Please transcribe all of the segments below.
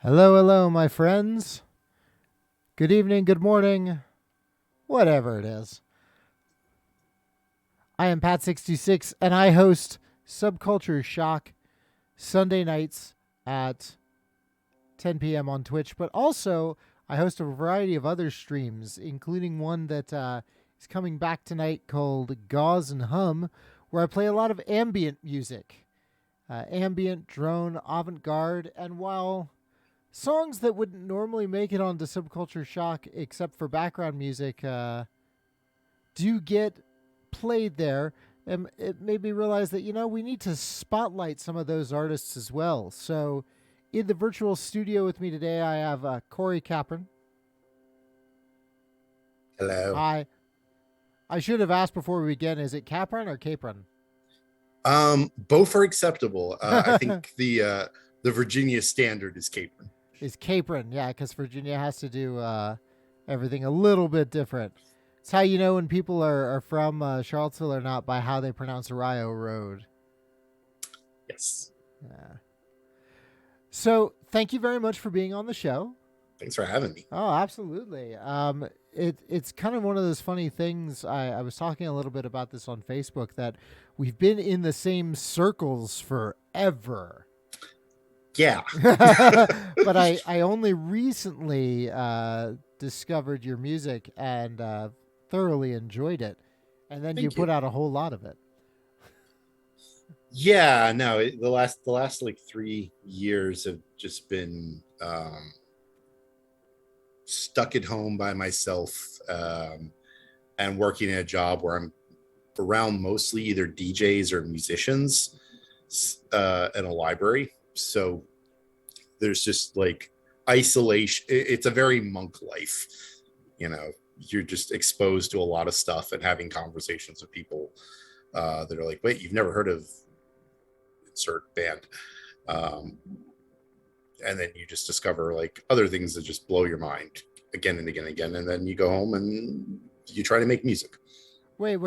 Hello, hello, my friends. Good evening, good morning, whatever it is. I am Pat66, and I host Subculture Shock Sunday nights at 10 p.m. on Twitch, but also I host a variety of other streams, including one that is coming back tonight called Gauze and Hum, where I play a lot of ambient music. Ambient, drone, avant-garde, and while songs that wouldn't normally make it onto Subculture Shock, except for background music, do get played there. And it made me realize that, we need to spotlight some of those artists as well. So in the virtual studio with me today, I have Cory Capron. Hello. Hi. I should have asked before we begin, is it Capron or Capron? Both are acceptable. I think the Virginia standard is Capron. Is Capron, yeah, because Virginia has to do everything a little bit different. It's how you know when people are from Charlottesville or not by how they pronounce Rio Road. Yes. Yeah. So thank you very much for being on the show. Thanks for having me. Oh, absolutely. It's kind of one of those funny things. I was talking a little bit about this on Facebook that we've been in the same circles forever. Yeah. But I only recently discovered your music and thoroughly enjoyed it. And then you put out a whole lot of it. Yeah, no, the last like 3 years have just been stuck at home by myself and working in a job where I'm around mostly either DJs or musicians in a library. So there's just like isolation. It's a very monk life. You're just exposed to a lot of stuff and having conversations with people that are like, wait, you've never heard of insert band. And then you just discover like other things that just blow your mind again and again and again. And then you go home and you try to make music. Wait.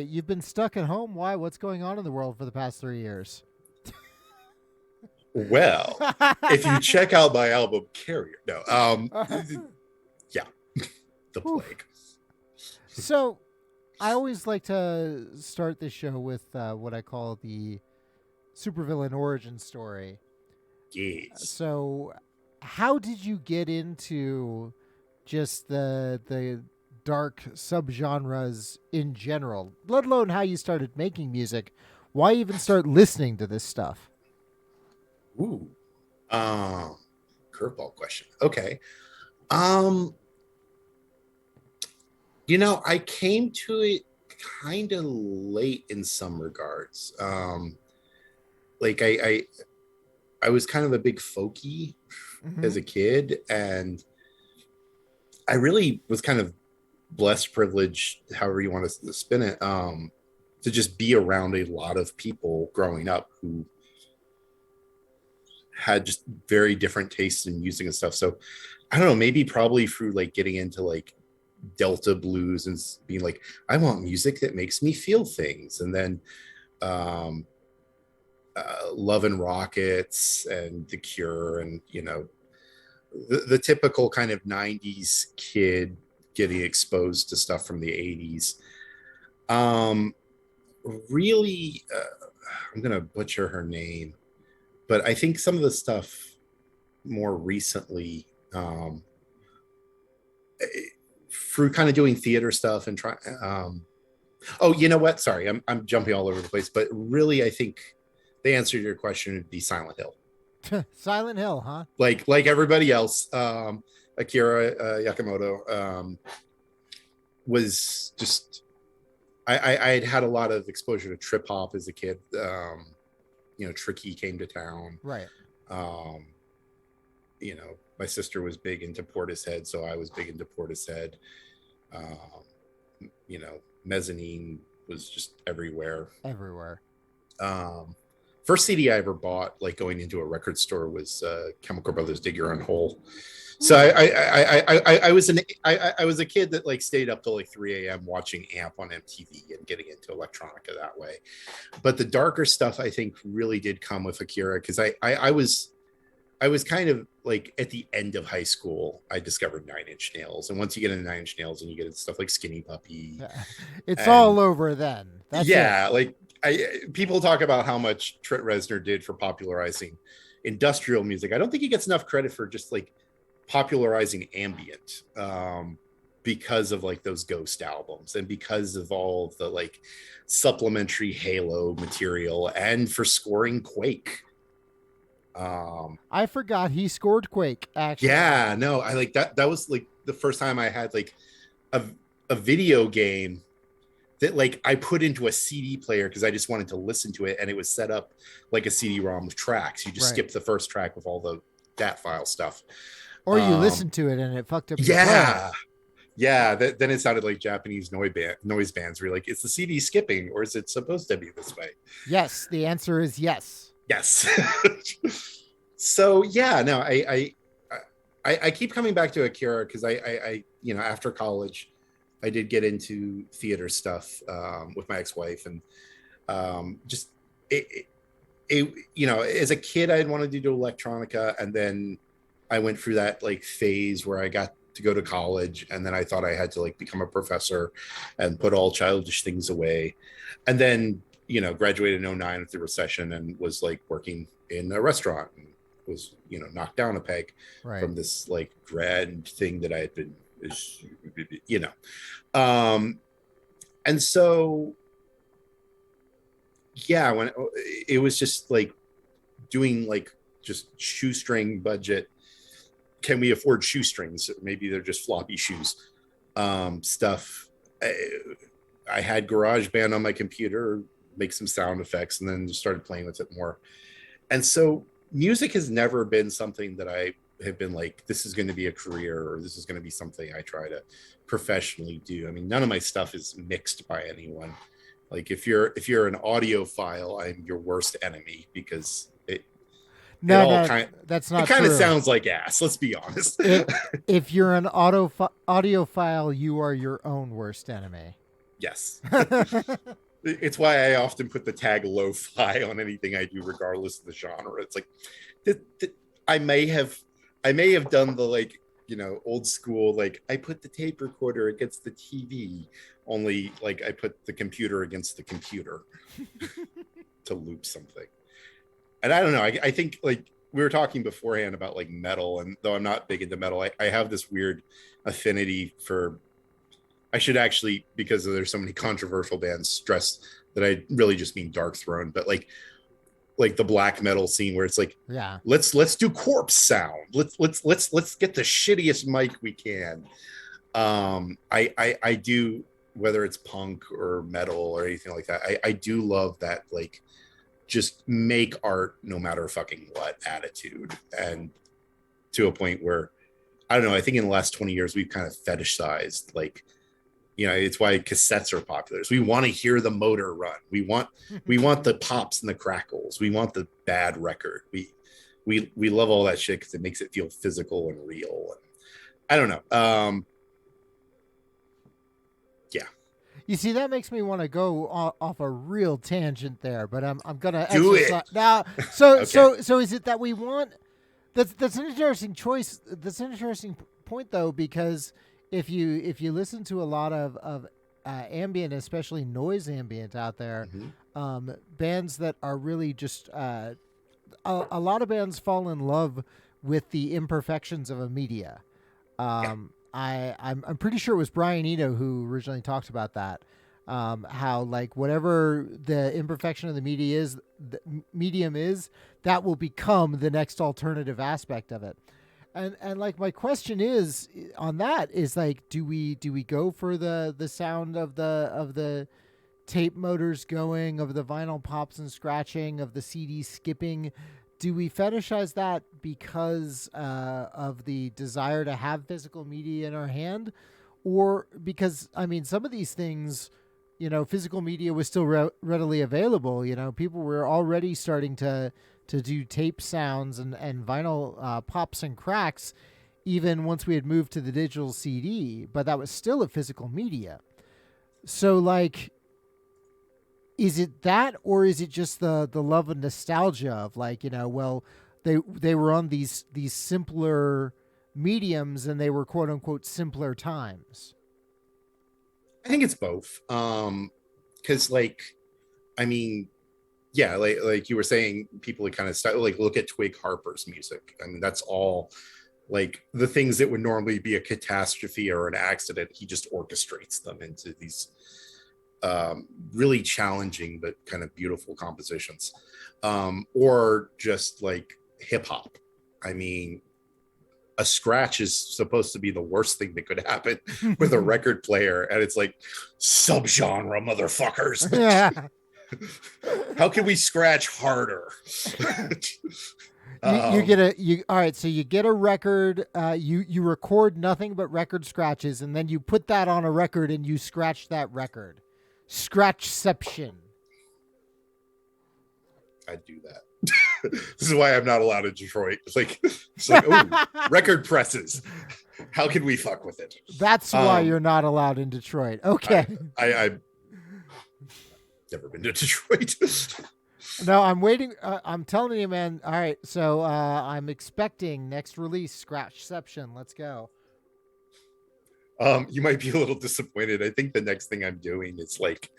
You've been stuck at home? Why? What's going on in the world for the past 3 years? Well, if you check out my album Carrier, yeah, the plague. So I always like to start the show with what I call the supervillain origin story. Yes. So how did you get into just the dark subgenres in general, let alone how you started making music? Why even start listening to this stuff? Ooh. Curveball question. Okay. I came to it kind of late in some regards. Like I was kind of a big folky as a kid, and I really was kind of blessed, privileged, however you want to spin it, to just be around a lot of people growing up who had just very different tastes in music and stuff. So I don't know, maybe probably through like getting into like Delta blues and being like, I want music that makes me feel things. And then Love and Rockets and The Cure, and the typical kind of 90s kid getting exposed to stuff from the 80s. Really, I'm gonna butcher her name, but I think some of the stuff more recently, through kind of doing theater stuff and trying. Oh, you know what? Sorry, I'm jumping all over the place, but really, I think the answer to your question would be Silent Hill. Silent Hill, huh? Like everybody else, Akira Yakamoto was just. I had a lot of exposure to trip hop as a kid. Tricky came to town. Right. My sister was big into Portishead, so I was big into Portishead. Mezzanine was just everywhere. First CD I ever bought, like going into a record store, was Chemical Brothers' "Dig Your Own Hole." So I was a kid that like stayed up till like 3 a.m. watching Amp on MTV and getting into electronica that way. But the darker stuff I think really did come with Akira, because I was I was kind of like at the end of high school, I discovered Nine Inch Nails. And once you get into Nine Inch Nails and you get into stuff like Skinny Puppy It's all and over then. That's it. yeah, like people talk about how much Trent Reznor did for popularizing industrial music. I don't think he gets enough credit for just like popularizing ambient, because of like those Ghost albums and because of all of the like supplementary Halo material and for scoring Quake. I forgot he scored Quake, actually. Yeah, no, I like that. That was like the first time I had like a, a video game that like I put into a CD player because I just wanted to listen to it, and it was set up like a CD-ROM with tracks. You just skip the first track with all the DAT file stuff. Or you listened to it and it fucked up your yeah. player. Yeah, then it sounded like Japanese noise bands where you're like, is the CD skipping or is it supposed to be this way? Yes, the answer is yes. Yes. So yeah, no, I keep coming back to Akira because I you know, after college, I did get into theater stuff with my ex-wife, and just it you know, as a kid I'd wanted to do electronica, and then I went through that like phase where I got to go to college, and then I thought I had to like become a professor and put all childish things away, and then you know, graduated in 09 with the recession and was like working in a restaurant and was, you know, knocked down a peg from this like grand thing that I had been, you know. And so, yeah, when it was just like doing like just shoestring budget, can we afford shoestrings? Maybe they're just floppy shoes stuff. I had GarageBand on my computer, make some sound effects, and then just started playing with it more. And so music has never been something that I have been like, this is going to be a career, or this is going to be something I try to professionally do. I mean, none of my stuff is mixed by anyone. Like if you're an audiophile, I'm your worst enemy because That's not it kind of true. sounds like ass. Let's be honest. If you're an audiophile, you are your own worst enemy. Yes. It's why I often put the tag lo-fi on anything I do, regardless of the genre. It's like I may have done the like, you know, old school, like I put the tape recorder against the TV, only like I put the computer against the computer to loop something. And I don't know. I think like we were talking beforehand about like metal, and though I'm not big into metal, I have this weird affinity for. I should actually, because there's so many controversial bands, stress that I really just mean Darkthrone, but like the black metal scene where it's like, yeah, let's do corpse sound. Let's get the shittiest mic we can. I do, whether it's punk or metal or anything like that. I do love that, like, just make art no matter fucking what attitude, and to a point where I don't know. I think in the last 20 years we've kind of fetishized, like, you know, it's why cassettes are popular. So we want to hear the motor run. We want the pops and the crackles. We want the bad record. We love all that shit because it makes it feel physical and real. And I don't know. Yeah. You see, that makes me want to go off a real tangent there, but I'm gonna do exercise it now. So okay. so is it that we want? That's an interesting choice. That's an interesting point though, because if you listen to a lot of ambient, especially noise ambient out there, bands that are really just a lot of bands fall in love with the imperfections of a media. I'm pretty sure it was Brian Eno who originally talked about that. How like whatever the imperfection of the medium is, that will become the next alternative aspect of it. And like my question is on that is like, do we go for the sound of the tape motors going, of the vinyl pops and scratching, of the CD skipping? Do we fetishize that because of the desire to have physical media in our hand, or because, I mean, some of these things, you know, physical media was still readily available. You know, people were already starting to do tape sounds and vinyl pops and cracks, even once we had moved to the digital CD, but that was still a physical media. So like, is it that, or is it just the love and nostalgia of like, you know, well, they were on these simpler mediums, and they were quote unquote simpler times? I think it's both. Because like, I mean, yeah, like you were saying, people kind of start like look at Twig Harper's music. I mean, that's all like the things that would normally be a catastrophe or an accident. He just orchestrates them into these really challenging but kind of beautiful compositions. Or just like hip hop. I mean, a scratch is supposed to be the worst thing that could happen with a record player, and it's like subgenre motherfuckers. Yeah. How can we scratch harder? You get all right, so you get a record, you record nothing but record scratches, and then you put that on a record and you scratch that record. Scratchception. I'd do that. This is why I'm not allowed in Detroit. It's like oh, record presses. How can we fuck with it? That's why you're not allowed in Detroit. Okay. I've never been to Detroit. No, I'm waiting. I'm telling you, man. All right, so I'm expecting next release, Scratchception. Let's go. You might be a little disappointed. I think the next thing I'm doing is like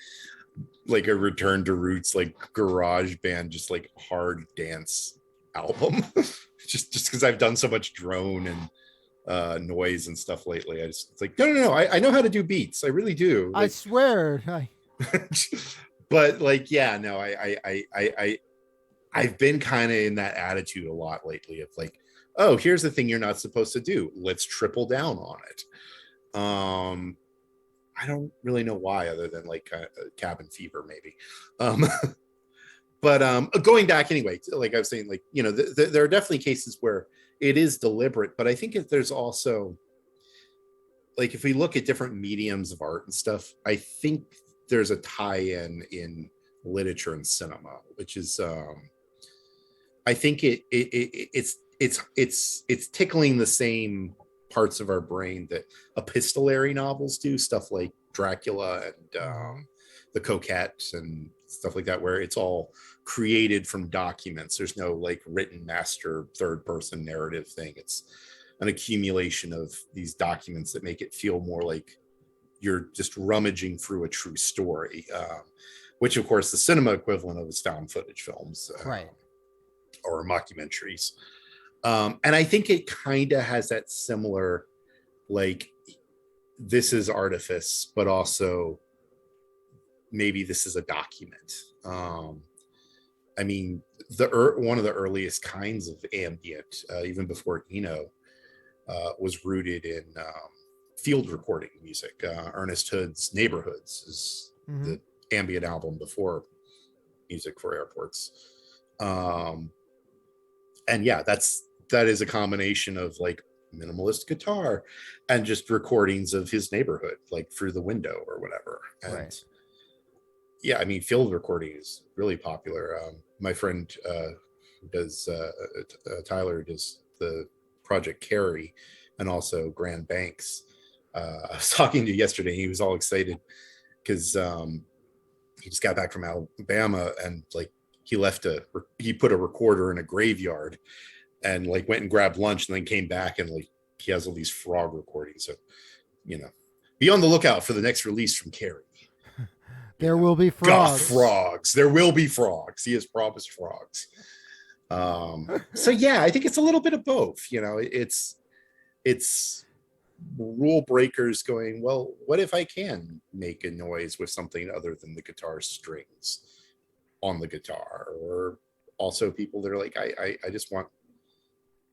a return to roots, like garage band, just like hard dance album. just because I've done so much drone and noise and stuff lately. It's like no. I know how to do beats. I really do. Like, I swear. But like, yeah, no, I've been kind of in that attitude a lot lately of like, oh, here's the thing you're not supposed to do. Let's triple down on it. I don't really know why, other than like cabin fever, maybe. But going back anyway, like I was saying, like, you know, there are definitely cases where it is deliberate, but I think if there's also, like, if we look at different mediums of art and stuff, I think there's a tie-in in literature and cinema, which is, I think it's tickling the same parts of our brain that epistolary novels do, stuff like Dracula and the Coquette and stuff like that, where it's all created from documents. There's no like written master third person narrative thing. It's an accumulation of these documents that make it feel more like you're just rummaging through a true story, which of course the cinema equivalent of is found footage films, right, or mockumentaries. And I think it kind of has that similar, like, this is artifice, but also maybe this is a document. I mean, one of the earliest kinds of ambient, even before Eno, was rooted in field recording music. Ernest Hood's Neighborhoods is the ambient album before Music for Airports. And yeah, that is a combination of like minimalist guitar and just recordings of his neighborhood, like through the window or whatever. And right. Yeah, I mean, field recording is really popular. My friend does Tyler does the Project Carry and also Grand Banks. I was talking to yesterday. He was all excited because he just got back from Alabama, and like he put a recorder in a graveyard and like went and grabbed lunch and then came back, and like he has all these frog recordings. So, you know, be on the lookout for the next release from Carrie. There will be frogs. Goth frogs. There will be frogs. He has promised frogs. So yeah, I think it's a little bit of both. You know, it's rule breakers going, well, what if I can make a noise with something other than the guitar strings on the guitar? Or also people that are like, I just want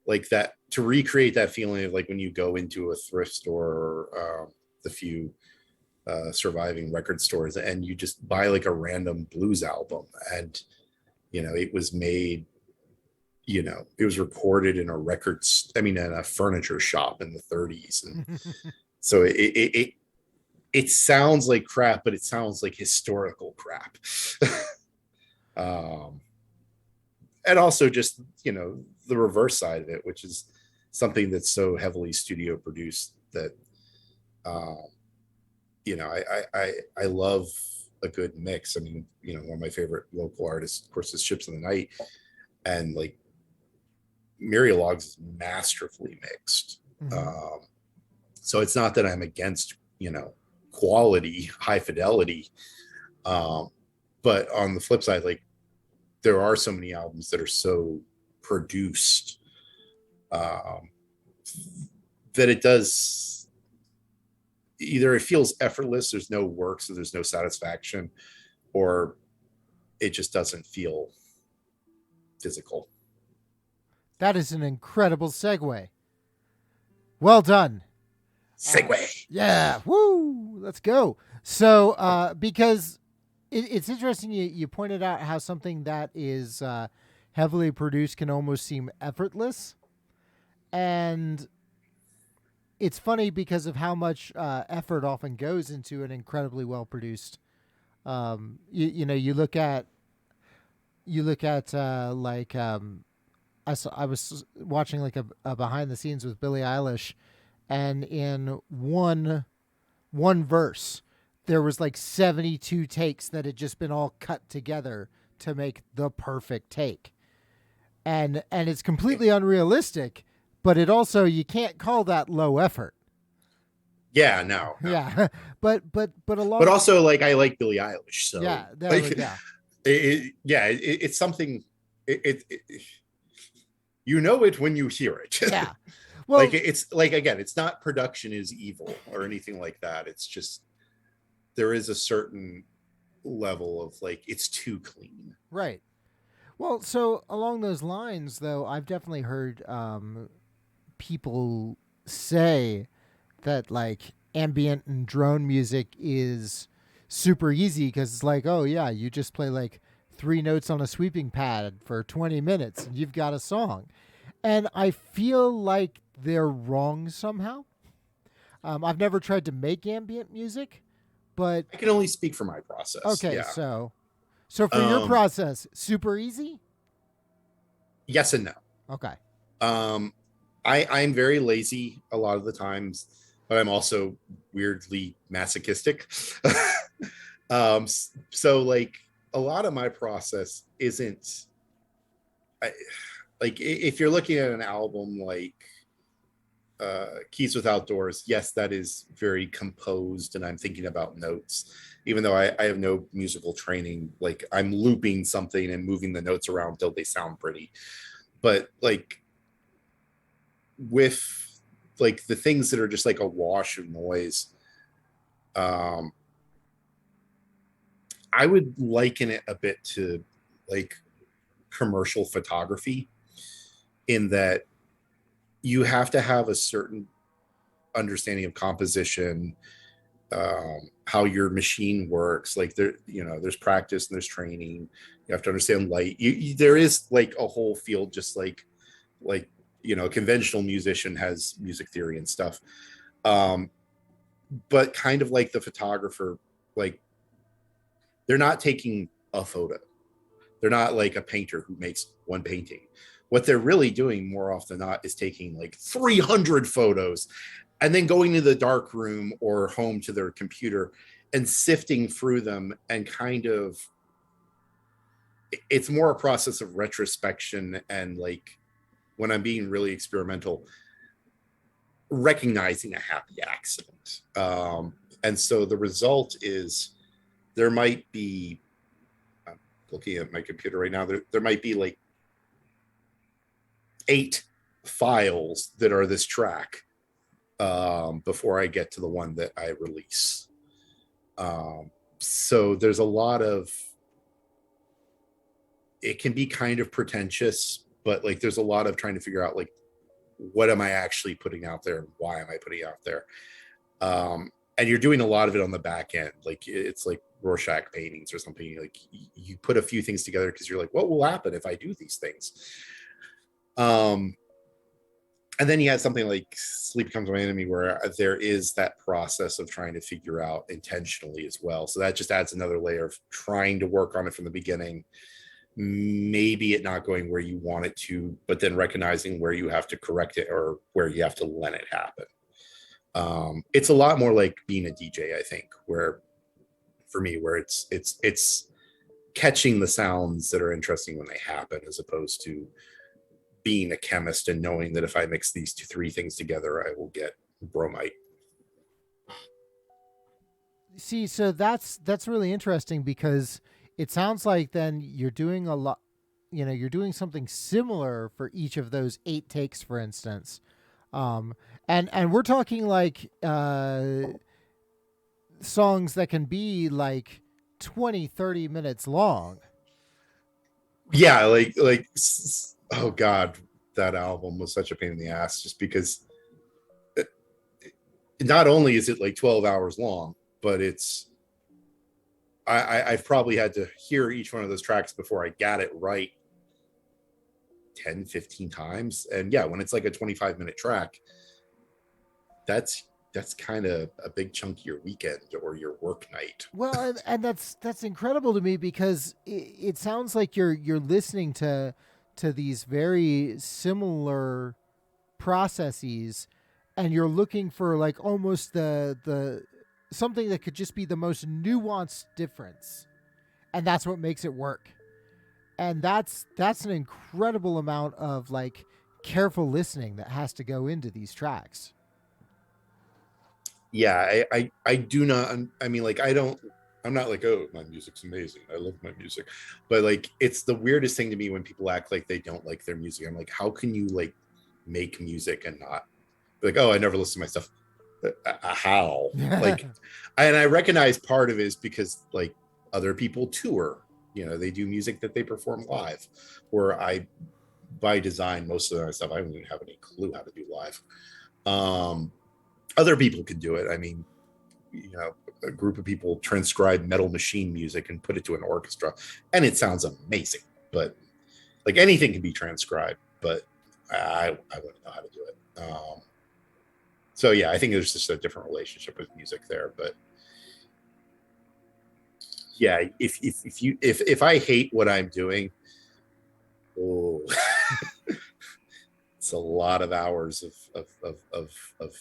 like that, to recreate that feeling of like when you go into a thrift store or the few surviving record stores and you just buy like a random blues album, and you know, it was made, you know, it was recorded in in a furniture shop in the 30s, and so it sounds like crap, but it sounds like historical crap. And also just, you know, the reverse side of it, which is something that's so heavily studio produced that you know, I love a good mix. I mean, you know, one of my favorite local artists, of course, is Ships in the Night, and like Myrialogs is masterfully mixed. Mm-hmm. So it's not that I'm against, quality, high fidelity. But on the flip side, like there are so many albums that are so produced that it does either it feels effortless, there's no work, so there's no satisfaction, or it just doesn't feel physical. That is an incredible segue. Well done. Segue. Yeah. Woo. Let's go. So, because it's interesting, you pointed out how something that is heavily produced can almost seem effortless. And it's funny because of how much effort often goes into an incredibly well produced. You look at like I was watching like a behind the scenes with Billie Eilish, and in one verse there was like 72 takes that had just been all cut together to make the perfect take, and it's completely unrealistic, but it also, you can't call that low effort. Yeah, no. Yeah. but a lot But of, also, like, I like Billie Eilish, so yeah, like, yeah, it's something. It you know it when you hear it. yeah. Like Well, it's like, again, it's not production is evil or anything like that. It's just there is a certain level of like it's too clean. right. Well, so along those lines, though, I've definitely heard people say that like ambient and drone music is super easy because it's like, oh yeah, you just play like three notes on a sweeping pad for 20 minutes and you've got a song. And I feel like they're wrong somehow. I've never tried to make ambient music, but I can only speak for my process. okay, Yeah. so for your Um, process, super easy. yes and no. Okay. Um, I'm very lazy a lot of the times, but I'm also weirdly masochistic. So like a lot of my process isn't I, like if you're looking at an album like Keys with Outdoors, yes, that is very composed, and I'm thinking about notes. Even though I have no musical training, like I'm looping something and moving the notes around until they sound pretty. But like with like the things that are just like a wash of noise, um, I would liken it a bit to like commercial photography, in that you have to have a certain understanding of composition, how your machine works. Like there's practice and there's training. You have to understand light. There is like a whole field, just like a conventional musician has music theory and stuff. Um, but kind of like the photographer, like they're not taking a photo. They're not like a painter who makes one painting. What they're really doing more often than not is taking like 300 photos and then going to the dark room or home to their computer and sifting through them, and kind of it's more a process of retrospection, and like when I'm being really experimental, recognizing a happy accident. And so the result is there might be, I'm looking at my computer right now, there might be like 8 files that are this track, before I get to the one that I release. So there's a lot of, it can be kind of pretentious, but like there's a lot of trying to figure out like what am I actually putting out there and why am I putting it out there. And you're doing a lot of it on the back end. Like it's like Rorschach paintings or something. Like you put a few things together because you're like, what will happen if I do these things? And then you have something like Sleep Becomes My Enemy, where there is that process of trying to figure out intentionally as well. So that just adds another layer of trying to work on it from the beginning. Maybe it not going where you want it to, but then recognizing where you have to correct it or where you have to let it happen. It's a lot more like being a DJ, I think, where for me, where it's catching the sounds that are interesting when they happen, as opposed to being a chemist and knowing that if I mix these three things together, I will get bromite. See, so that's really interesting because it sounds like then you're doing a lot. You're doing something similar for each of those 8 takes, for instance. And we're talking like songs that can be like 20-30 minutes long. Yeah, oh god, that album was such a pain in the ass just because not only is it like 12 hours long, but it's I've probably had to hear each one of those tracks before I got it right 10-15 times. And yeah, when it's like a 25-minute track, that's kind of a big chunk of your weekend or your work night. Well, and that's incredible to me because it sounds like you're listening to these very similar processes, and you're looking for like almost the something that could just be the most nuanced difference, and that's what makes it work. And that's an incredible amount of like careful listening that has to go into these tracks. Yeah, I do not, I mean, like, I'm not like, oh, my music's amazing, I love my music, but like, it's the weirdest thing to me when people act like they don't like their music. I'm like, how can you like make music and not like, oh, I never listen to my stuff? How? Like, and I recognize part of it is because like other people tour, they do music that they perform live, where I, by design, most of that stuff I don't even have any clue how to do live. Other people can do it. I mean, a group of people transcribe Metal Machine music and put it to an orchestra, and it sounds amazing. But like, anything can be transcribed, but I wouldn't know how to do it. So yeah, I think there's just a different relationship with music there. But yeah, if I hate what I'm doing, oh, it's a lot of hours of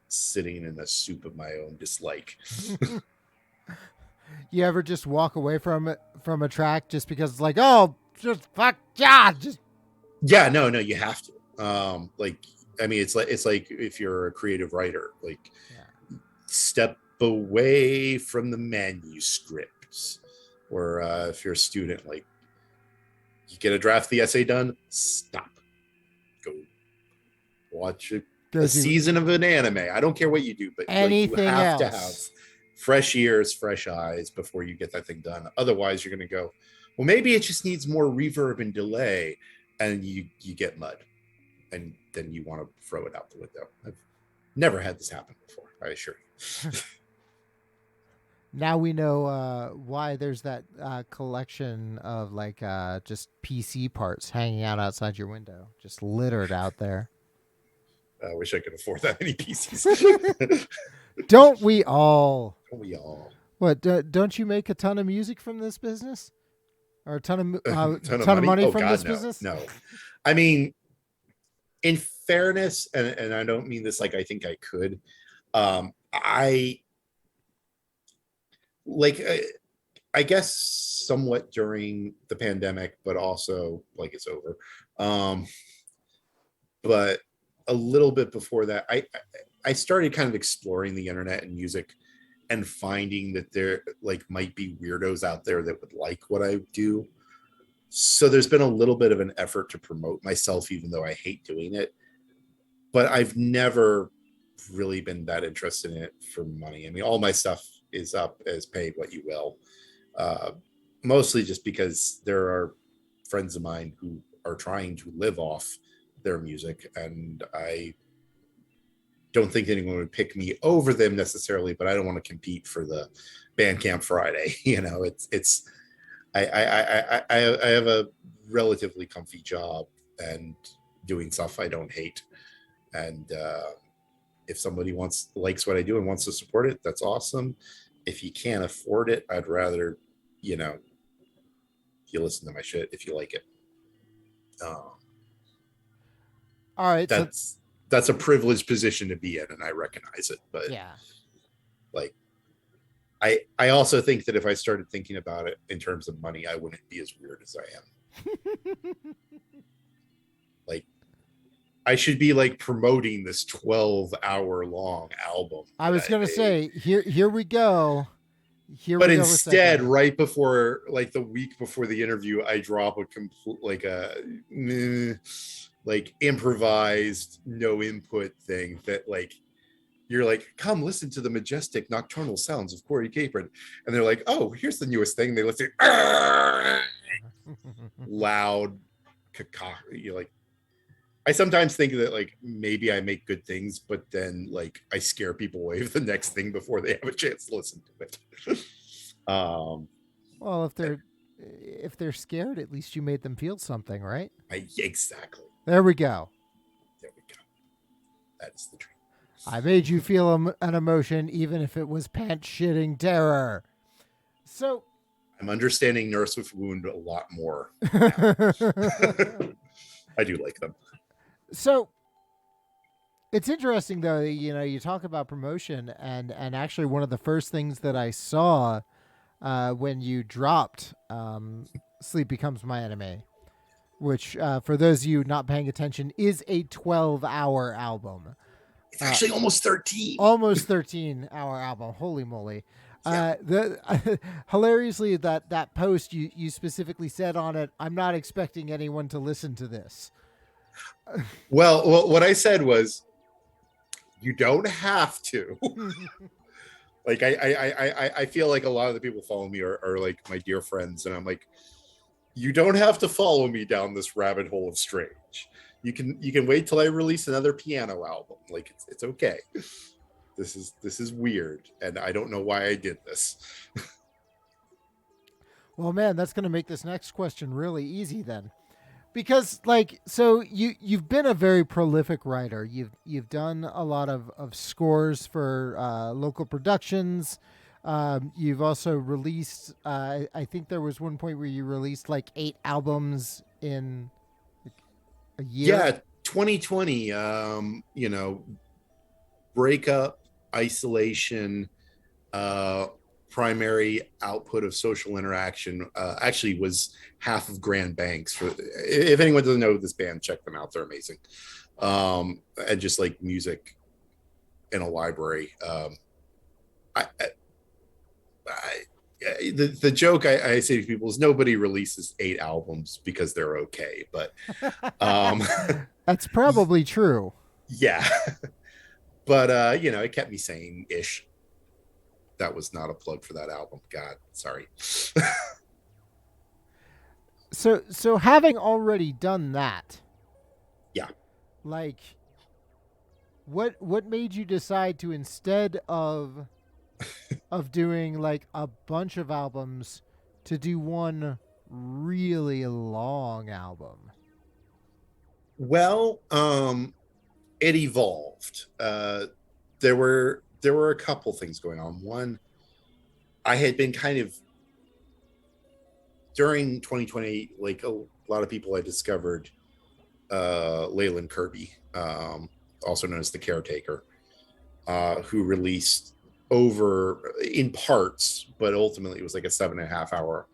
sitting in the soup of my own dislike. You ever just walk away from a track just because it's like, oh, just fuck yeah, just Yeah, no, you have to. Like, I mean, it's like if you're a creative writer, like, step away from the manuscripts. Or if you're a student, like, you get a draft of the essay done, stop, go watch a season of an anime. I don't care what you do, but anything like, you have else. to have fresh ears, fresh eyes before you get that thing done. Otherwise, you're going to go, well, maybe it just needs more reverb and delay, and you get mud, and then you want to throw it out the window. I've never had this happen before, I assure you. Now we know why there's that collection of like just PC parts hanging out outside your window, just littered out there. I wish I could afford that many PCs. Don't we all? Don't we all? What? Don't you make a ton of music from this business, or a ton of money oh, from God, this no, business? No, I mean, in fairness, and I don't mean this like I think I could. I guess somewhat during the pandemic, but also like it's over. But a little bit before that, I started kind of exploring the internet and music, and finding that there like might be weirdos out there that would like what I do. So there's been a little bit of an effort to promote myself, even though I hate doing it. But I've never really been that interested in it for money. I mean, all my stuff is up as paid what you will. Mostly just because there are friends of mine who are trying to live off their music, and I don't think anyone would pick me over them necessarily, but I don't want to compete for the Bandcamp Friday. I have a relatively comfy job and doing stuff I don't hate. And if somebody likes what I do and wants to support it, that's awesome. If you can't afford it, I'd rather, you listen to my shit if you like it. All right, that's a privileged position to be in, and I recognize it. But yeah, like, I also think that if I started thinking about it in terms of money, I wouldn't be as weird as I am. Like I should be like promoting this 12-hour long album. I was going to say, here we go. Here But we go with instead, segueing. right before, like the week before the interview, I drop a complete, like improvised, no input thing that like, you're like, come listen to the majestic nocturnal sounds of Cory Capron. And they're like, oh, here's the newest thing. They listen, loud, you're like, I sometimes think that like maybe I make good things, but then like I scare people away with the next thing before they have a chance to listen to it. Well, if they're scared, at least you made them feel something, right? Exactly. There we go. There we go. That is the dream. I made you feel an emotion, even if it was pants shitting terror. So I'm understanding Nurse with Wound a lot more. I do like them. So it's interesting, though. You talk about promotion, and actually one of the first things that I saw when you dropped "Sleep Becomes My Enemy," which for those of you not paying attention is a 12-hour album. It's actually almost 13. Almost 13-hour album. Holy moly. Yeah. Hilariously, that post you specifically said on it, I'm not expecting anyone to listen to this. Well, what I said was, you don't have to. Like I feel like a lot of the people follow me are like my dear friends, and I'm like, you don't have to follow me down this rabbit hole of strange. You can wait till I release another piano album. Like it's okay. This is weird, and I don't know why I did this. Well, man, that's going to make this next question really easy then. Because so you've been a very prolific writer. You've done a lot of scores for local productions. You've also released I think there was one point where you released like 8 albums in a year. Yeah, 2020, breakup, isolation, primary output of social interaction actually was half of Grand Banks. If anyone doesn't know this band, check them out. They're amazing. And just like music in a library. The joke I say to people is nobody releases 8 albums because they're okay, but that's probably true. Yeah. But it kept me sane ish. That was not a plug for that album. God, sorry. So having already done that, yeah, like what made you decide to, instead of doing like a bunch of albums, to do one really long album? Well, it evolved. There were a couple things going on. One, I had been kind of during 2020, like a lot of people, I discovered Leyland Kirby, also known as The Caretaker, who released over in parts, but ultimately it was like a 7.5 hour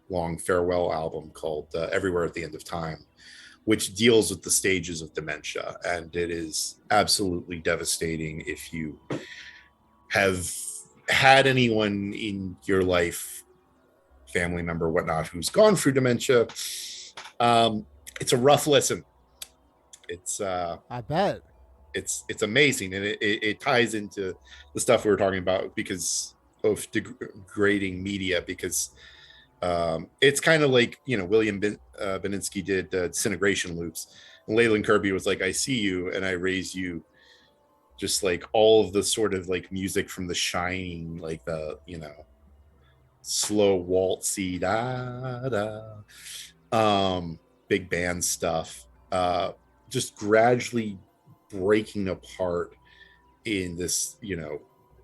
long farewell album called Everywhere at the End of Time, which deals with the stages of dementia. And it is absolutely devastating if you have had anyone in your life, family member, whatnot, who's gone through dementia. It's a rough listen. It's I bet it's amazing, and it ties into the stuff we were talking about because of degrading media, because it's kind of like, William Beninsky did Disintegration Loops, and Leyland Kirby was like, I see you and I raise you, just like all of the sort of like music from The Shining, like the slow waltzy big band stuff, just gradually breaking apart in this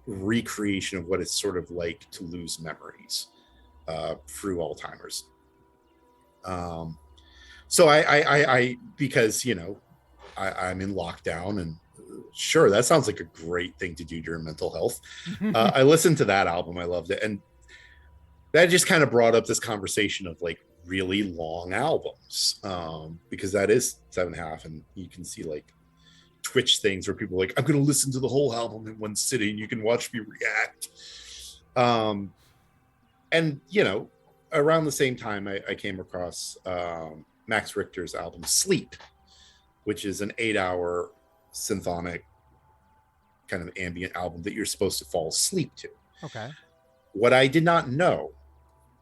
recreation of what it's sort of like to lose memories through Alzheimer's. So I because I'm in lockdown, and sure, that sounds like a great thing to do during mental health. I listened to that album, I loved it, and that just kind of brought up this conversation of like, really long albums, because that is 7.5, and you can see like Twitch things where people are like, I'm going to listen to the whole album in one sitting. You can watch me react. And around the same time, I came across Max Richter's album Sleep, which is an 8-hour symphonic kind of ambient album that you're supposed to fall asleep to. Okay. What I did not know,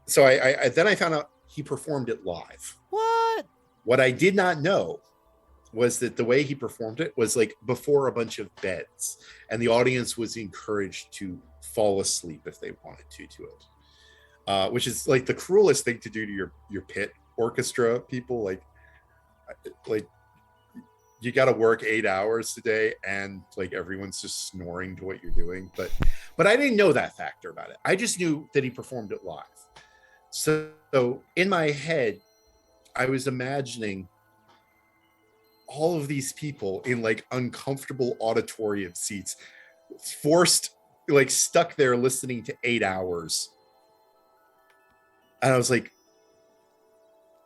so I then I found out he performed it live. What I did not know was that the way he performed it was like before a bunch of beds, and the audience was encouraged to fall asleep if they wanted to it, which is like the cruelest thing to do to your pit orchestra people. Like you got to work 8 hours a day, and like everyone's just snoring to what you're doing. But I didn't know that factor about it. I just knew that he performed it live. So in my head, I was imagining all of these people in like uncomfortable auditorium seats, forced, like stuck there listening to 8 hours. And I was like,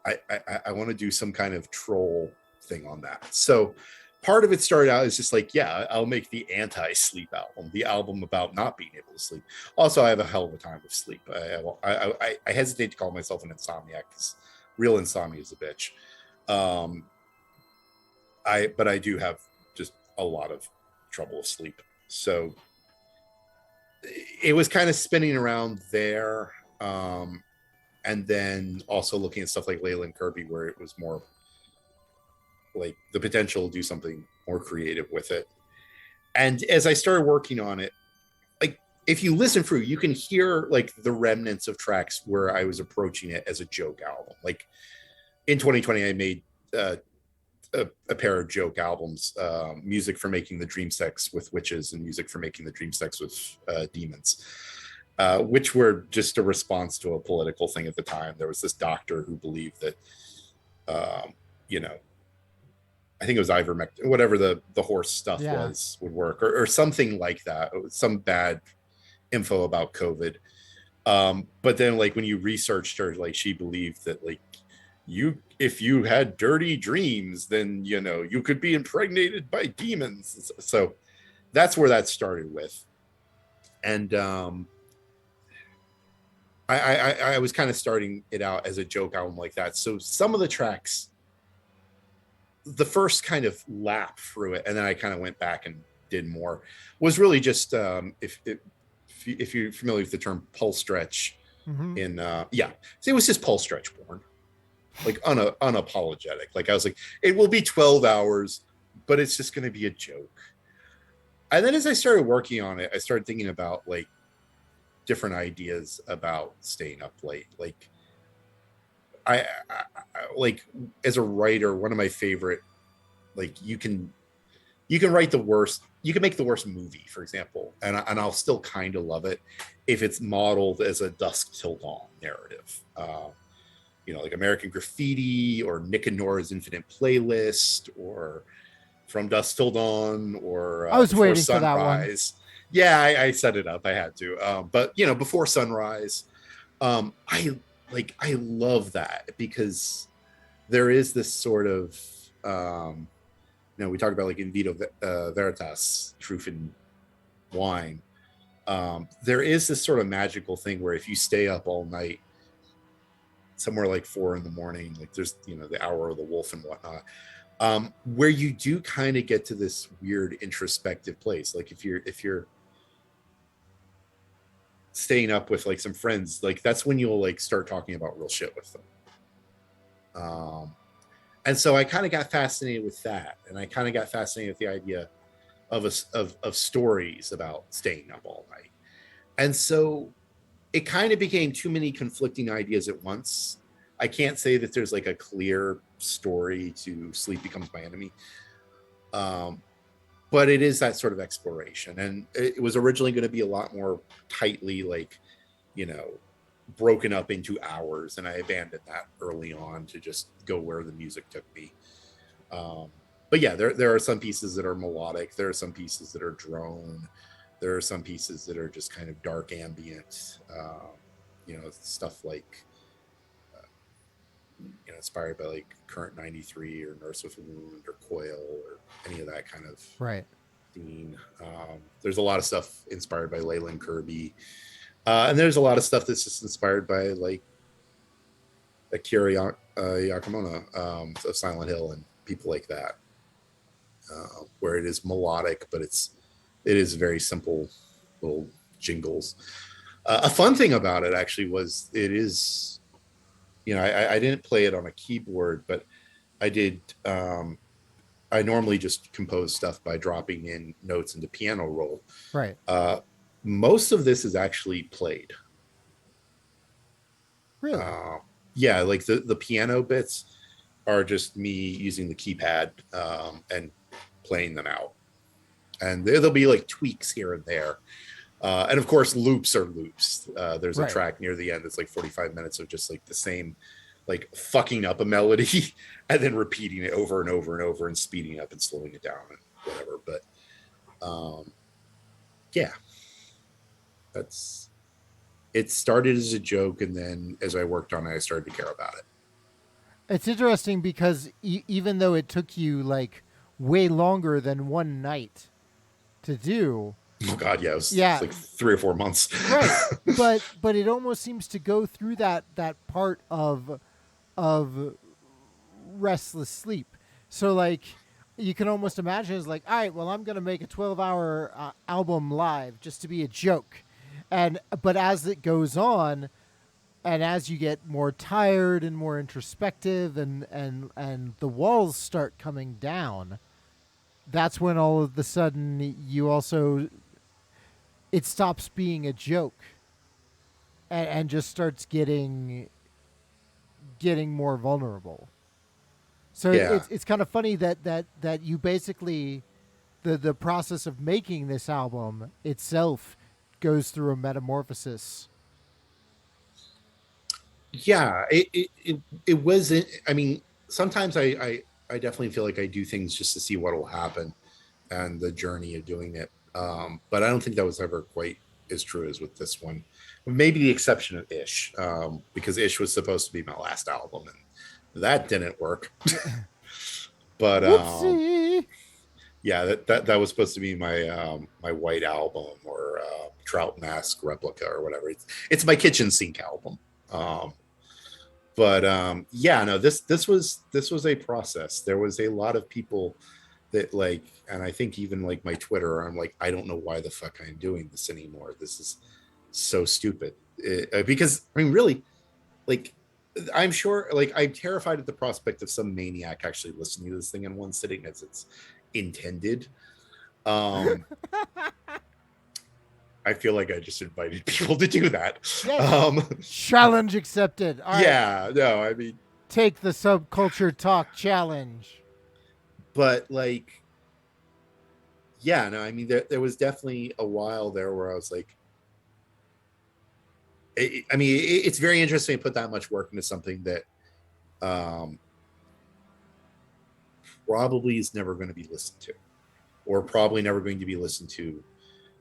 I want to do some kind of troll thing on that. So part of it started out as just like, yeah, I'll make the anti-sleep album, the album about not being able to sleep. Also, I have a hell of a time with sleep. I hesitate to call myself an insomniac, because real insomnia is a bitch. But I do have just a lot of trouble with sleep. So it was kind of spinning around there. And then also looking at stuff like Leyland Kirby, where it was more like the potential to do something more creative with it. And as I started working on it, like if you listen through, you can hear like the remnants of tracks where I was approaching it as a joke album. Like in 2020, I made a pair of joke albums, music for making the dream sex with witches and music for making the dream sex with demons, which were just a response to a political thing at the time. There was this doctor who believed that, I think it was ivermectin, whatever the horse stuff was, would work, or something like that. Some bad info about COVID. But then like when you researched her, like she believed that like if you had dirty dreams, then you could be impregnated by demons. So that's where that started with. And I was kind of starting it out as a joke album like that. So some of the tracks, the first kind of lap through it, and then I kind of went back and did more, was really just if you're familiar with the term pulse stretch, so it was just pulse stretch porn, like unapologetic. Like I was like, it will be 12 hours, but it's just going to be a joke. And then as I started working on it, I started thinking about like different ideas about staying up late. Like I like as a writer, one of my favorite, like you can write the worst, you can make the worst movie, for example, and I'll still kind of love it if it's modeled as a dusk till dawn narrative. Like American Graffiti or Nick and Nora's Infinite Playlist or From Dusk Till Dawn or I was Before waiting for that one. Sunrise. Yeah, I set it up. I had to. But Before Sunrise, I love that because there is this sort of we talk about like in Vita Veritas, Truth in Wine. There is this sort of magical thing where if you stay up all night, somewhere like 4 a.m, like there's the hour of the wolf and whatnot, where you do kind of get to this weird introspective place. Like if you're staying up with like some friends, like that's when you'll like start talking about real shit with them. And so I kind of got fascinated with that, and I kind of got fascinated with the idea of stories about staying up all night. And so it kind of became too many conflicting ideas at once. I can't say that there's like a clear story to Sleep Becomes My Enemy. But it is that sort of exploration. And it was originally going to be a lot more tightly, like, broken up into hours. And I abandoned that early on to just go where the music took me. But yeah, there are some pieces that are melodic. There are some pieces that are drone. There are some pieces that are just kind of dark ambient, stuff like inspired by like Current 93 or Nurse with a Wound or Coil or any of that kind of Right. scene. There's a lot of stuff inspired by Leyland Kirby. And there's a lot of stuff that's just inspired by like Akira Yakamona of Silent Hill and people like that, where it is melodic, but it is very simple little jingles. A fun thing about it actually was it is, I didn't play it on a keyboard, but I did. I normally just compose stuff by dropping in notes into piano roll. Right. Most of this is actually played. Really? Yeah, like the piano bits are just me using the keypad and playing them out. And there'll be like tweaks here and there. And of course, loops are loops. There's a track near the end that's like 45 minutes of just like the same, like fucking up a melody and then repeating it over and over and over and speeding up and slowing it down and whatever. But yeah, it started as a joke. And then as I worked on it, I started to care about it. It's interesting because even though it took you like way longer than one night to do. Oh God, yeah, it was like 3 or 4 months. Right. But it almost seems to go through that part of restless sleep. So like you can almost imagine it's like, all right, well, I'm going to make a 12-hour album live just to be a joke. But as it goes on, and as you get more tired and more introspective and the walls start coming down, that's when all of a sudden you also, it stops being a joke and just starts getting more vulnerable. So it's kind of funny that you basically, the process of making this album itself goes through a metamorphosis. Yeah, it wasn't. I mean, sometimes I definitely feel like I do things just to see what will happen and the journey of doing it. But I don't think that was ever quite as true as with this one. Maybe the exception of Ish, because Ish was supposed to be my last album and that didn't work. But yeah, that was supposed to be my my white album or Trout Mask replica or whatever. It's my kitchen sink album. But yeah, no, this was a process. There was a lot of people that like, and I think even like my Twitter, I'm like, I don't know why the fuck I'm doing this anymore. This is so stupid. Because I mean, really, like, I'm sure, like, I'm terrified at the prospect of some maniac actually listening to this thing in one sitting as it's intended. I feel like I just invited people to do that. Challenge accepted. All right. No, I mean, take the Subculture Talk challenge. But like, yeah, no, I mean, there was definitely a while there where I was like, it's very interesting to put that much work into something that probably is never going to be listened to, or probably never going to be listened to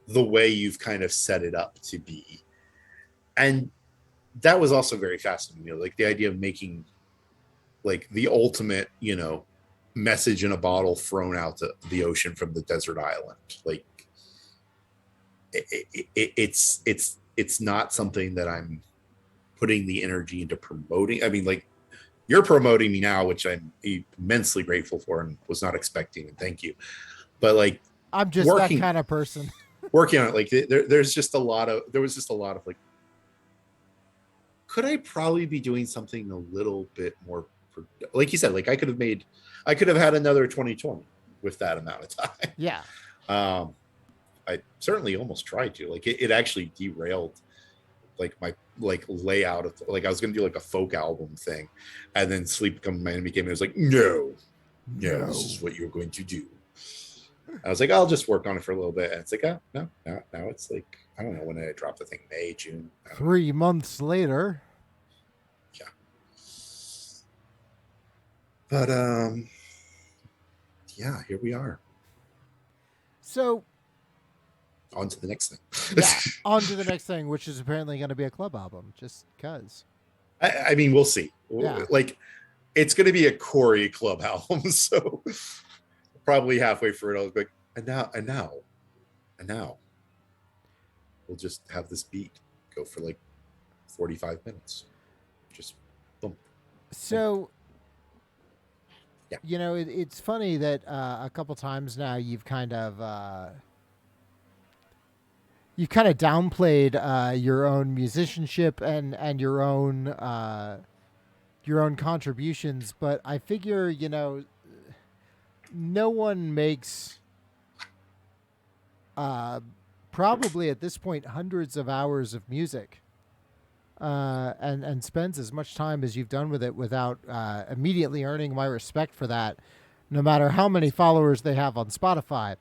the way you've kind of set it up to be. And that was also very fascinating, like the idea of making like the ultimate, message in a bottle thrown out to the ocean from the desert island. Like it's not something that I'm putting the energy into promoting. I mean, like, you're promoting me now, which I'm immensely grateful for and was not expecting, and thank you. But like, I'm just that kind of person. Working on it, like there was just a lot of like, could I probably be doing something a little bit more, like you said, like I could have had another 2020 with that amount of time. Yeah. I certainly almost tried to, like, it actually derailed like my like layout of, like, I was gonna do like a folk album thing, and then Sleep Become My Enemy came and it was like, no, this is what you're going to do. I was like, I'll just work on it for a little bit, and it's like, oh no, now it's like, I don't know when I dropped the thing, May, June, 3 months later. Yeah. But yeah, here we are. So on to the next thing. Yeah, on to the next thing, which is apparently going to be a club album, just because. I mean, we'll see. Yeah. Like, it's going to be a Cory Club album, so probably halfway through it, I'll be like, and now, we'll just have this beat go for like 45 minutes. Just boom, boom. So, Yeah. it's funny that a couple times now you've kind of downplayed your own musicianship and your own contributions, but I figure no one makes uh, probably at this point hundreds of hours of music and spends as much time as you've done with it without immediately earning my respect for that, no matter how many followers they have on Spotify.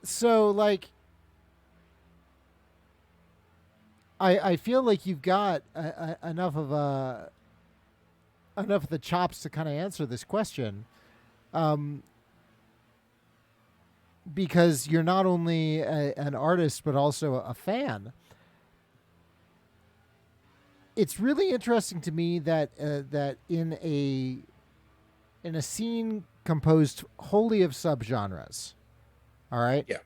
So like, I feel like you've got enough of the chops to kind of answer this question, because you're not only an artist but also a fan. It's really interesting to me that that in a scene composed wholly of subgenres, all right. Yeah.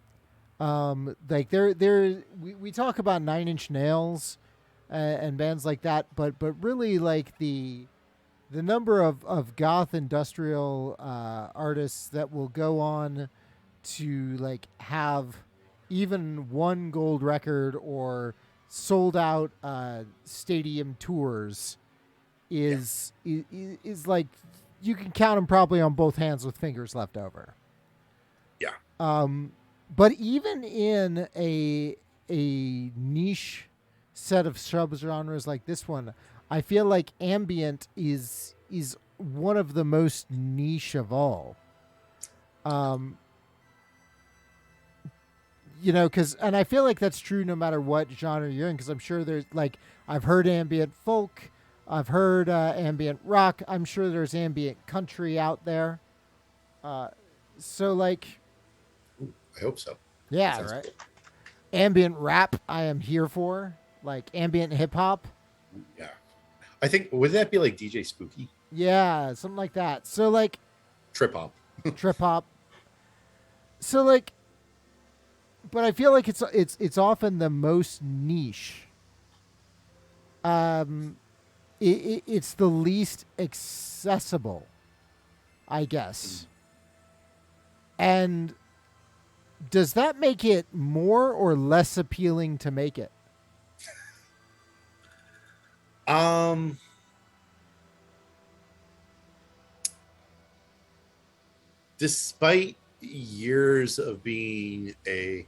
Like we talk about Nine Inch Nails and bands like that, but really like the number of goth industrial artists that will go on to like have even one gold record or sold out stadium tours is like you can count them probably on both hands with fingers left over. Yeah. But even in a niche set of subgenres like this one, I feel like ambient is one of the most niche of all. Because and I feel like that's true no matter what genre you're in. Because I'm sure there's like I've heard ambient folk, I've heard ambient rock. I'm sure there's ambient country out there. So like, I hope so. yeah, right. Cool. Ambient rap, I am here for. Like ambient hip hop. Yeah. I think, would that be like DJ Spooky? Yeah, something like that. So like Trip hop. Trip hop. So like, but I feel like it's often the most niche. It's the least accessible, I guess. And does that make it more or less appealing to make it? Despite years of being a,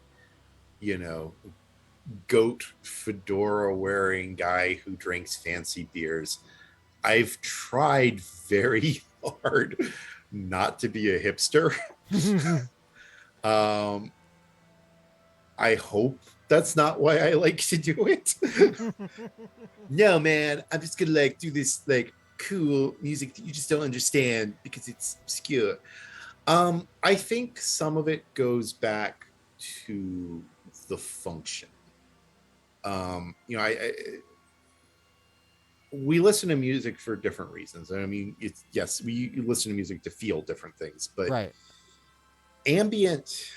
goat fedora wearing guy who drinks fancy beers, I've tried very hard not to be a hipster. I hope that's not why I like to do it. No, man, I'm just gonna like do this like cool music that you just don't understand because it's obscure. I think some of it goes back to the function. We listen to music for different reasons. I mean, we listen to music to feel different things, but right. Ambient,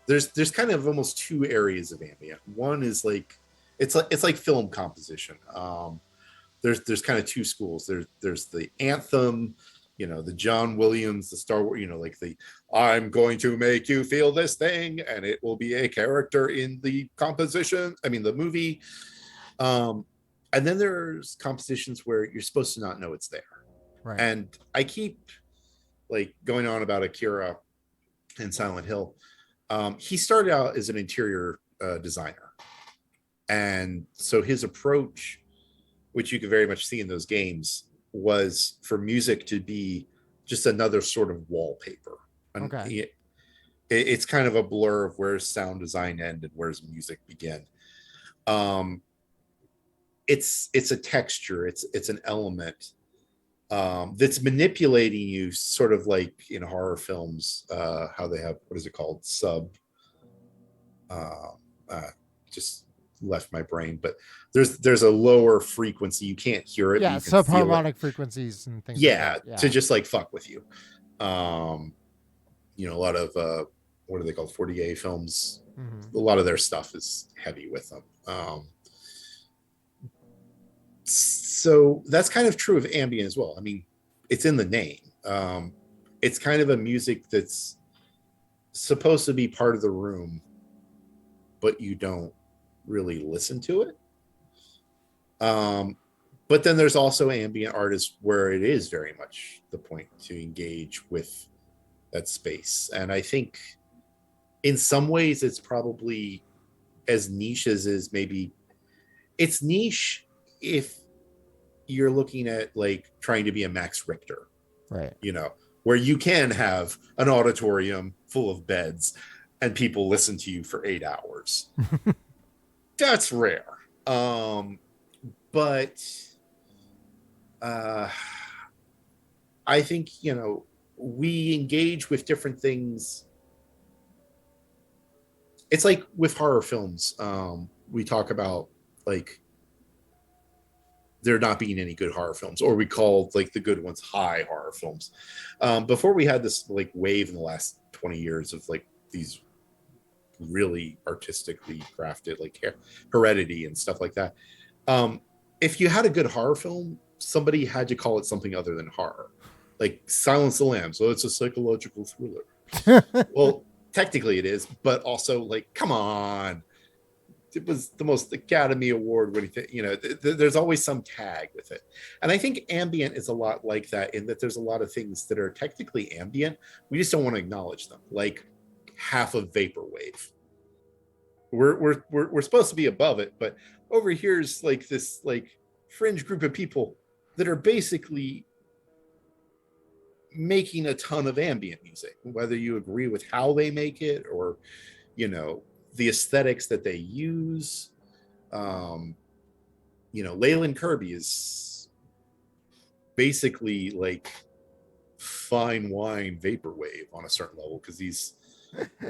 there's kind of almost two areas of ambient. One is like it's like film composition. There's kind of two schools. There's the anthem, the John Williams, the Star Wars, like the I'm going to make you feel this thing, and it will be a character in the composition. I mean, the movie. And then there's compositions where you're supposed to not know it's there. Right. And I keep like going on about Akira and Silent Hill. He started out as an interior designer. And so his approach, which you could very much see in those games, was for music to be just another sort of wallpaper. Okay. It's kind of a blur of where's sound design end and where's music begin. It's a texture, it's an element that's manipulating you, sort of like in horror films, how they have, what is it called, just left my brain, but there's a lower frequency. You can't hear it. Yeah, but you can feel subharmonic it. frequencies and things like Yeah, that. Yeah. to just like fuck with you. A lot of what are they called? 40A films. Mm-hmm. A lot of their stuff is heavy with them. So that's kind of true of ambient as well. I mean, it's in the name. It's kind of a music that's supposed to be part of the room, but you don't really listen to it. But then there's also ambient artists where it is very much the point to engage with that space. And I think in some ways it's probably as niche as is maybe. It's niche if you're looking at like trying to be a Max Richter, Right. Where you can have an auditorium full of beds and people listen to you for 8 hours. That's rare. But I think, we engage with different things. It's like with horror films. We talk about like there not being any good horror films, or we call like the good ones high horror films. Before we had this like wave in the last 20 years of like these really artistically crafted like Heredity and stuff like that. If you had a good horror film, somebody had to call it something other than horror, like Silence of the Lambs. So it's a psychological thriller. Well, technically it is, but also like, come on. It was the most Academy Award winning thing. There's always some tag with it. And I think ambient is a lot like that, in that there's a lot of things that are technically ambient. We just don't want to acknowledge them. Like half of vaporwave. We're supposed to be above it, but over here's like this like fringe group of people that are basically making a ton of ambient music, whether you agree with how they make it or the aesthetics that they use. Leyland Kirby is basically like fine wine vaporwave on a certain level, because he's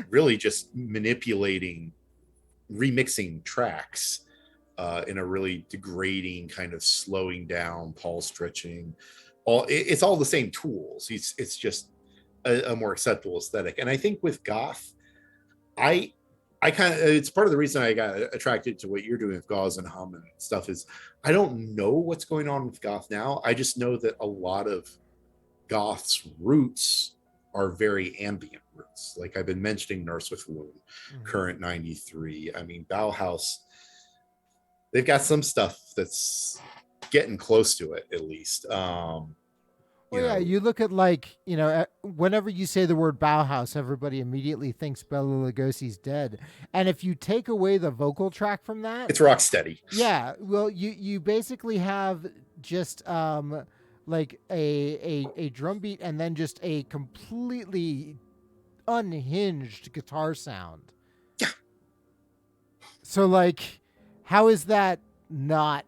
really just remixing tracks in a really degrading kind of slowing down, Paul stretching. It's all the same tools. It's just a more acceptable aesthetic. And I think with goth, I kind of, it's part of the reason I got attracted to what you're doing with Gauze and Hum and stuff, is I don't know what's going on with goth now. I just know that a lot of goth's roots are very ambient roots. Like I've been mentioning Nurse with Wound, Current 93. I mean, Bauhaus, they've got some stuff that's getting close to it, at least. You look at like, whenever you say the word Bauhaus, everybody immediately thinks Bela Lugosi's dead. And if you take away the vocal track from that, it's rock steady. Yeah. Well, you basically have just like a drum beat and then just a completely unhinged guitar sound. Yeah. So like, how is that not?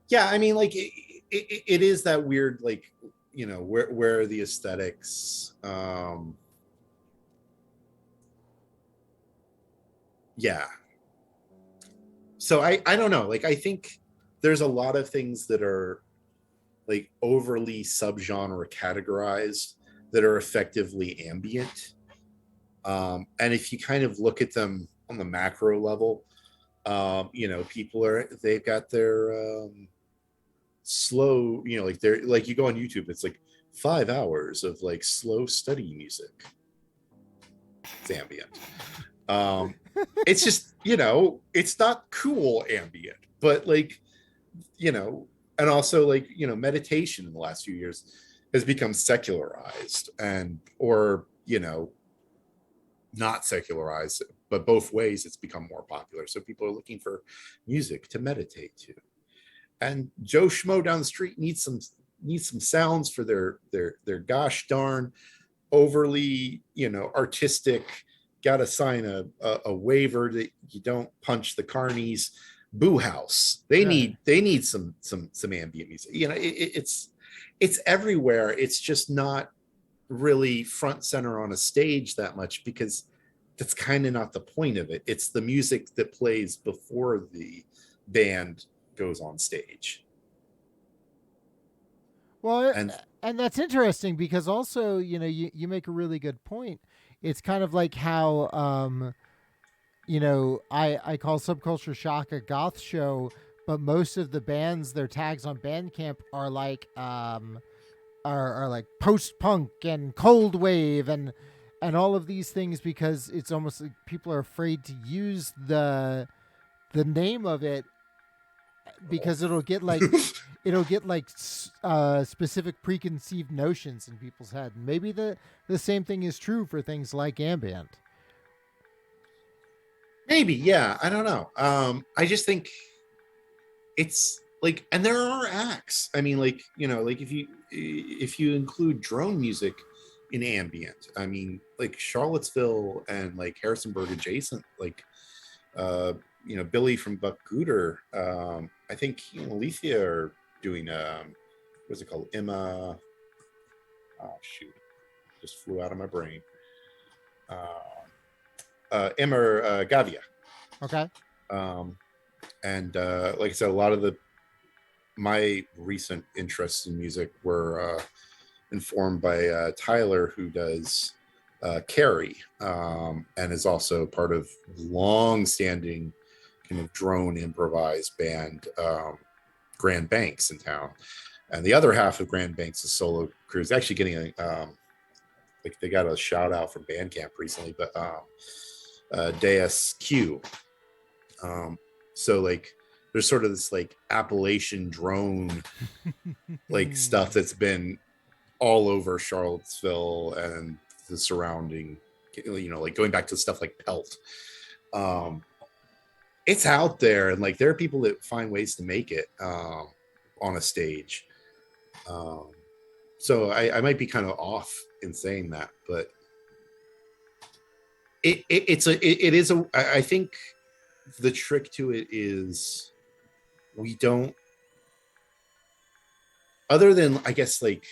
Yeah, I mean, like it is that weird, like, where are the aesthetics? Yeah. So I don't know. Like I think there's a lot of things that are like overly subgenre categorized that are effectively ambient. And if you kind of look at them on the macro level, they've got their slow, like they're like, you go on YouTube, it's like 5 hours of like slow study music. It's ambient. It's just, it's not cool ambient, but like, and also like, meditation in the last few years has become secularized or not secularized, but both ways it's become more popular. So people are looking for music to meditate to. And Joe Schmo down the street needs some sounds for their gosh darn overly, artistic, gotta sign a waiver that you don't punch the carnies boo house. They need some ambient music. It's everywhere. It's just not really front center on a stage that much, because that's kind of not the point of it. It's the music that plays before the band goes on stage. Well, And and that's interesting because also, you make a really good point. It's kind of like how, I call Subculture Shock a goth show, but most of the bands, their tags on Bandcamp are like, are like post punk and cold wave and all of these things, because it's almost like people are afraid to use the name of it because it'll get like specific preconceived notions in people's head. And maybe the same thing is true for things like ambient. maybe, yeah, I don't know. I just think it's like, and there are acts. I mean, like, like if you include drone music in ambient, I mean, like Charlottesville and like Harrisonburg adjacent, like Billy from Buck Gooder, I think he and Alethea are doing what's it called, Emma, oh shoot, just flew out of my brain, Emma Gavia. Okay. And like I said, a lot of my recent interests in music were informed by Tyler, who does Carrie, and is also part of long-standing kind of drone improvised band Grand Banks in town. And the other half of Grand Banks' solo crew is actually getting like they got a shout out from Bandcamp recently, but Deus Q. So like there's sort of this like Appalachian drone like stuff that's been all over Charlottesville and the surrounding, like going back to stuff like Pelt. It's out there, and like there are people that find ways to make it on a stage. So I might be kind of off in saying that, but I think the trick to it is we don't, other than I guess like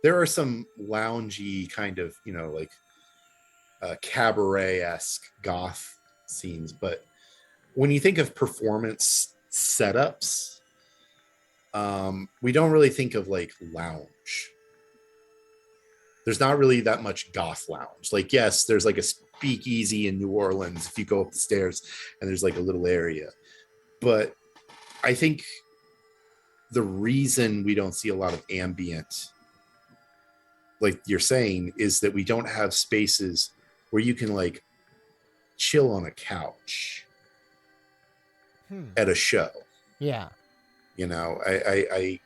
there are some loungy kind of, like cabaret-esque goth scenes, but when you think of performance setups, we don't really think of like lounge. There's not really that much goth lounge. Like, yes, there's like a speakeasy in New Orleans if you go up the stairs and there's like a little area, but I think the reason we don't see a lot of ambient, like you're saying, is that we don't have spaces where you can like chill on a couch at a show. Yeah. I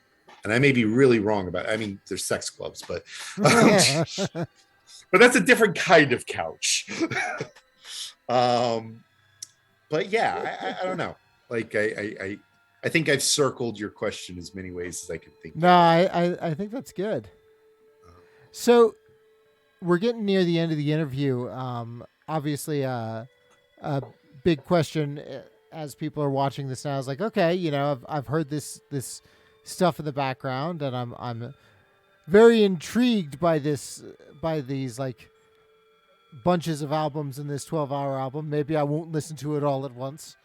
and I may be really wrong about it. I mean, there's sex clubs, but but that's a different kind of couch. But yeah, I don't know. Like I think I've circled your question as many ways as I can think. No, I think that's good. So we're getting near the end of the interview. Obviously, a big question as people are watching this now is like, okay, I've heard this stuff in the background, and I'm very intrigued by these like bunches of albums in this 12-hour album. Maybe I won't listen to it all at once.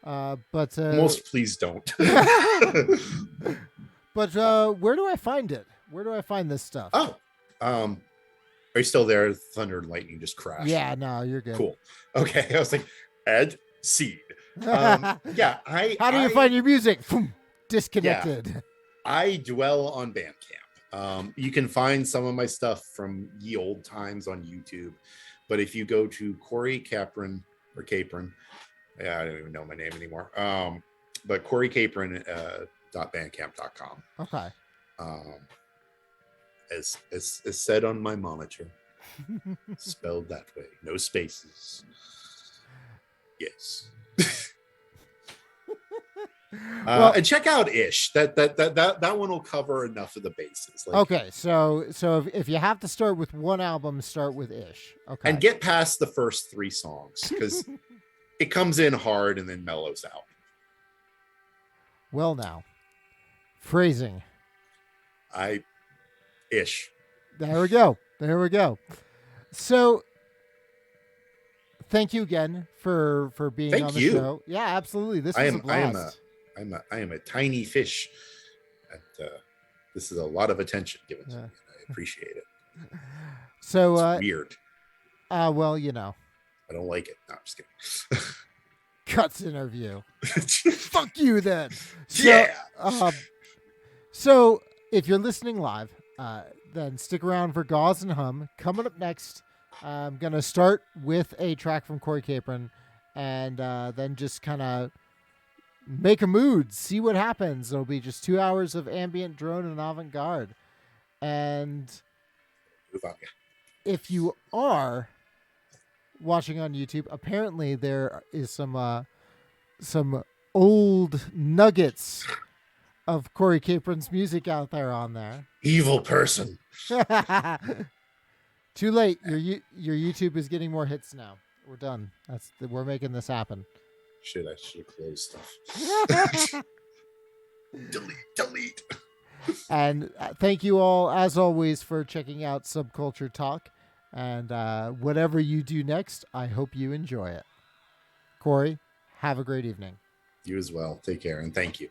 But most please don't. But where do I find it? Where do I find this stuff? Oh, are you still there? Thunder and lightning just crashed. Yeah, no, you're good. Cool. Okay, I was like, Ed Seed. Yeah, How do you find your music? Disconnected. Yeah, I dwell on Bandcamp. You can find some of my stuff from ye old times on YouTube, but if you go to Cory Capron or Capron, I don't even know my name anymore. But Cory Capron .bandcamp.com. Okay. As said on my monitor, spelled that way, no spaces. Yes. And check out Ish. That one will cover enough of the bases. Like, okay, so if you have to start with one album, start with Ish. Okay. And get past the first 3 songs because it comes in hard and then mellows out. Well, now, phrasing. Ish. There we go. So thank you again for being Thank on the you. show. Yeah, absolutely. This was a blast. I am a tiny fish, and this is a lot of attention given to me. And I appreciate it. So it's weird. Well, you know, I don't like it. No, I'm just kidding. Cuts interview. Fuck you then. So, Yeah. So if you're listening live, then stick around for Gauze and Hum. Coming up next, I'm gonna start with a track from Cory Capron, and then just kind of make a mood, see what happens. It'll be just 2 hours of ambient, drone, and avant-garde. And if you are watching on YouTube, apparently there is some old nuggets of Cory Capron's music out there on there. Evil person. Too late. Your YouTube is getting more hits now. We're done. We're making this happen. Shit, I should have closed stuff. Delete. And thank you all, as always, for checking out Subculture Talk. And whatever you do next, I hope you enjoy it. Cory, have a great evening. You as well. Take care, and thank you.